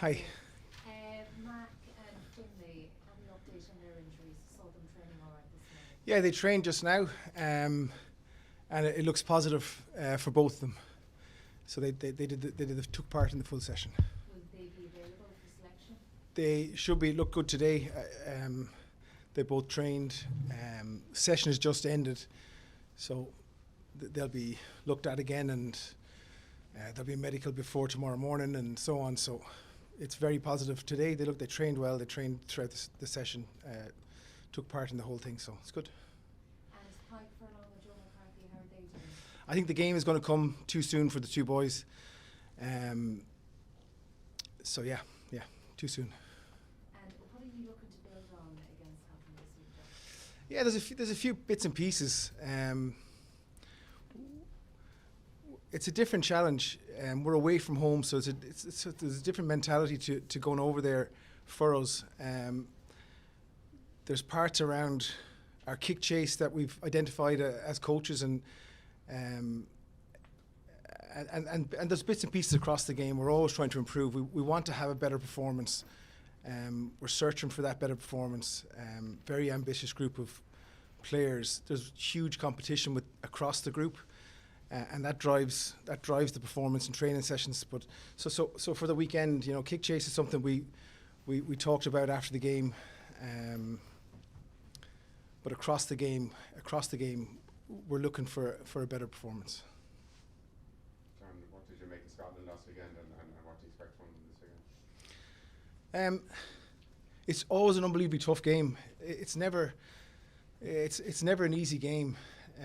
Hi. Mack and Finlay, any update on their injuries? Saw them training all right this morning. Yeah, they trained just now, and it looks positive for both of them. So they took part in the full session. Will they be available for selection? They should look good today. They both trained. Session has just ended, so they'll be looked at again, and there'll be a medical before tomorrow morning, and so on. So it's very positive today. They trained well. They trained throughout the session. Took part in the whole thing, so it's good. And Tadhg, Furlong and John McCarthy, how are they doing? I think the game is going to come too soon for the two boys. So yeah, too soon. And what are you looking to build on against Hansen this week? Yeah, there's a few bits and pieces. It's a different challenge. We're away from home, so there's a different mentality to going over there for us. There's parts around our kick chase that we've identified as coaches, and there's bits and pieces across the game. We're always trying to improve. We want to have a better performance. We're searching for that better performance. Very ambitious group of players. There's huge competition across the group. And that drives the performance in training sessions. But so for the weekend, kick chase is something we talked about after the game. But across the game, we're looking for a better performance. John, what did you make of Scotland last weekend, and what do you expect from them this weekend? It's always an unbelievably tough game. It's never an easy game.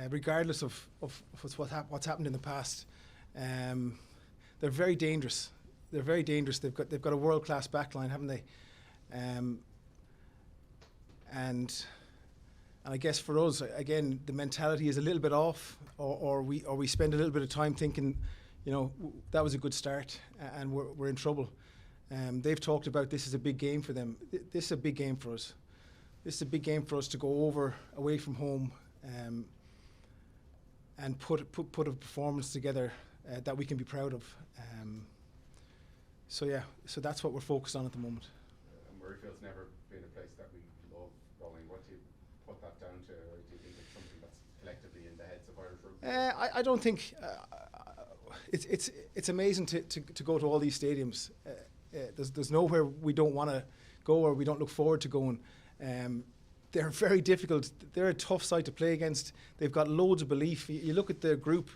Regardless of what's happened in the past, they're very dangerous. They've got a world class backline, haven't they? And I guess for us, again, the mentality is a little bit off, or we spend a little bit of time thinking, that was a good start, and we're in trouble. They've talked about this is a big game for them. This is a big game for us. This is a big game for us to go away from home. And put a performance together that we can be proud of. So that's what we're focused on at the moment. Murrayfield's never been a place that we love going. What do you put that down to, or do you think it's something that's collectively in the heads of Irish rugby? I don't think it's amazing to go to all these stadiums. There's nowhere we don't want to go or we don't look forward to going. They're very difficult. They're a tough side to play against. They've got loads of belief. You look at the group,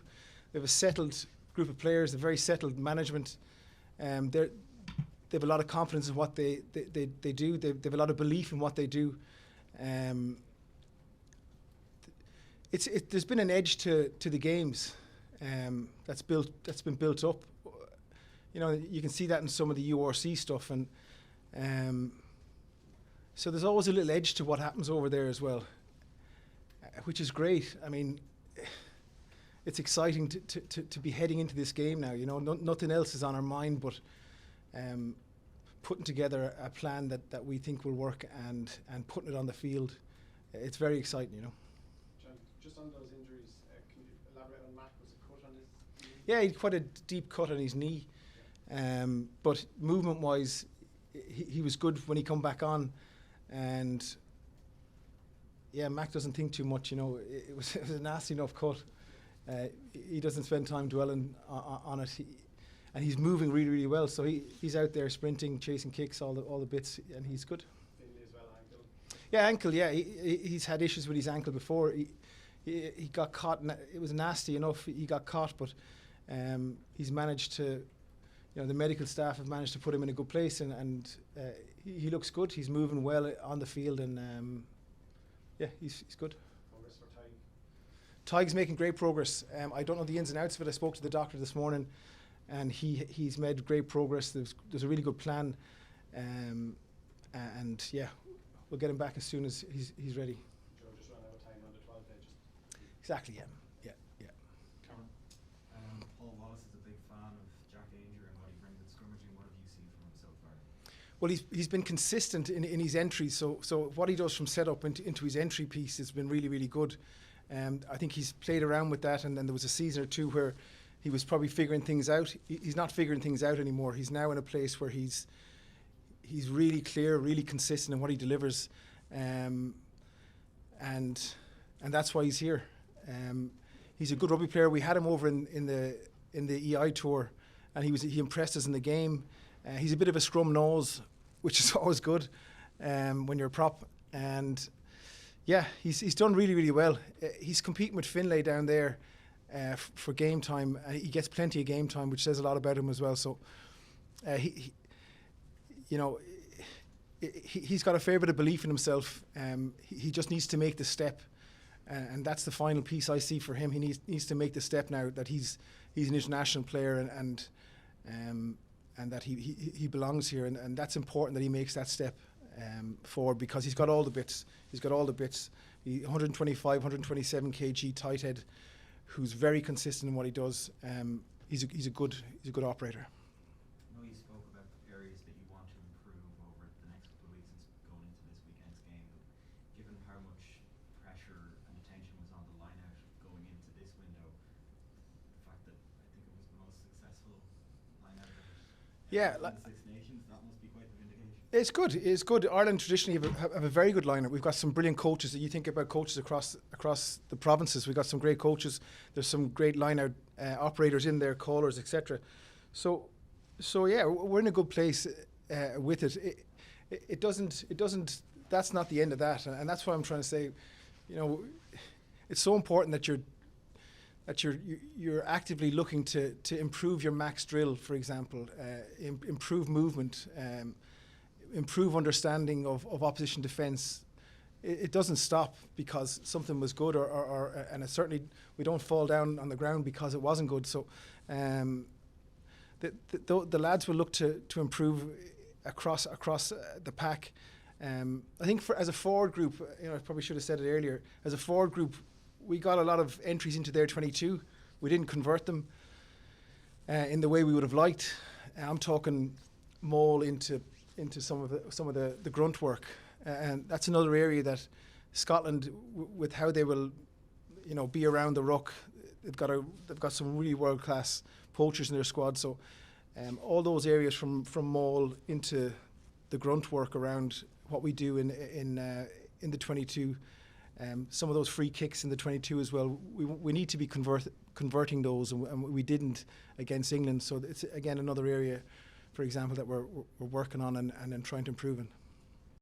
they have a settled group of players, a very settled management. They have a lot of confidence in what they do. They have a lot of belief in what they do. There's been an edge to the games that's been built up. You can see that in some of the URC stuff, and so there's always a little edge to what happens over there as well, which is great. I mean, it's exciting to be heading into this game now. Nothing else is on our mind but putting together a plan that we think will work and putting it on the field. It's very exciting, John, just on those injuries, can you elaborate on Mack? Was a cut on his knee? Yeah, he had quite a deep cut on his knee, but movement-wise, he was good when he come back on. And yeah, Mack doesn't think too much. It was a nasty enough cut. He doesn't spend time dwelling on it, and he's moving really, really well. So he's out there sprinting, chasing kicks, all the bits, and he's good. Finlay as well, ankle. Yeah, ankle. Yeah, he's had issues with his ankle before. He got caught. It was nasty enough. He got caught, but he's managed to. The medical staff have managed to put him in a good place, and he looks good. He's moving well on the field, and he's good. Progress for Tadhg? Tadhg's making great progress. I don't know the ins and outs of it. I spoke to the doctor this morning, and he's made great progress. There's a really good plan, and we'll get him back as soon as he's ready. Joe, just run out of time on the 12th day. Exactly. Yeah. Cameron, Paul Wallace is a big fan of Jack Ainger and what he brings in scrummaging. What have you seen from him so far? Well, he's been consistent in his entries. So what he does from setup into his entry piece has been really, really good. I think he's played around with that, and then there was a season or two where he was probably figuring things out. He's not figuring things out anymore. He's now in a place where he's really clear, really consistent in what he delivers, and that's why he's here. He's a good rugby player. We had him over in the EI tour, and he impressed us in the game. He's a bit of a scrum nose, which is always good when you're a prop. And yeah, he's done really, really well. He's competing with Finlay down there for game time. He gets plenty of game time, which says a lot about him as well. So he's got a fair bit of belief in himself. He just needs to make the step. And that's the final piece I see for him. He needs to make the step now that he's an international player and that he belongs here. And that's important that he makes that step forward, because he's got all the bits. He's got all the bits. 125, 127 kg tight head, who's very consistent in what he does. He's a good operator. I know you spoke about areas that you want to improve over the next couple of weeks going into this weekend's game, but given how much pressure and attention was on the line-out going into this window, the fact that I think it was the most successful line-out Yeah, in the Six Nations, that must be quite the vindication. It's good. It's good. Ireland traditionally have a very good lineup. We've got some brilliant coaches. You think about coaches across the provinces. We've got some great coaches. There's some great line-out operators in there, callers, etc. So yeah, we're in a good place with it. It doesn't. That's not the end of that, and that's why I'm trying to say, it's so important that you're actively looking to improve your max drill, for example, improve movement. Improve understanding of opposition defence. It doesn't stop because something was good, and it certainly we don't fall down on the ground because it wasn't good. So the lads will look to improve across the pack. I think as a forward group, I probably should have said it earlier. As a forward group, we got a lot of entries into their 22. We didn't convert them in the way we would have liked. I'm talking Mole into some of the grunt work, and that's another area that Scotland, with how they will, be around the ruck, they've got some really world class poachers in their squad. So, all those areas from Mole into the grunt work around what we do in the 22, some of those free kicks in the 22 as well. We need to be converting those, and we didn't against England. So it's again another area, for example, that we're working on and trying to improve in.